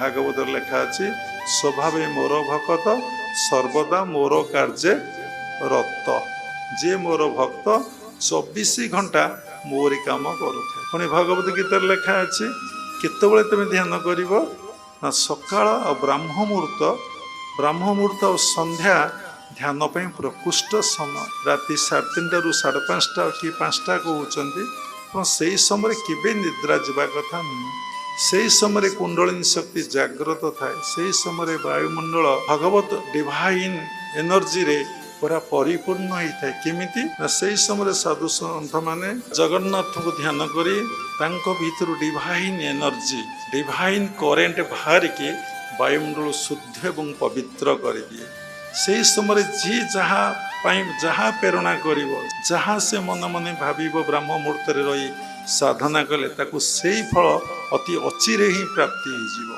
भागवत लेखा अच्छी स्वभावे मोर भक्त सर्वदा मोर कार्य रत जे मोर भक्त 24 घंटा मोरी काम करुए पुणी भगवत गीता लेखा अच्छी केतबेले तुम ध्यान कर ना सकाळ ब्राह्म मुहूर्त और संध्या ध्यान पर प्रकृष्ट समय राति 3:30 ରୁ 5:30 कि 5टा कहते से समय केवे निद्रा जावा कथा नुह से समय कुंडलिनी शक्ति जाग्रत थाए से समय वायुमंडल भगवत डिवाइन एनर्जी रे पूरा परिपूर्ण होता है केमिति ना से समय साधु सन्थ माने जगन्नाथ को ध्यान करी तांको भीतर डिवाइन एनर्जी डिवाइन करेंट बाहर के वायुमंडल शुद्ध एवं पवित्र कर दिए से समय जी जहाँ प्रेरणा कर जहाँ से मन मन भाव ब्रह्म मुहूर्त रही साधना कले ताकू से फल अति अचिरे ही प्राप्ति हो।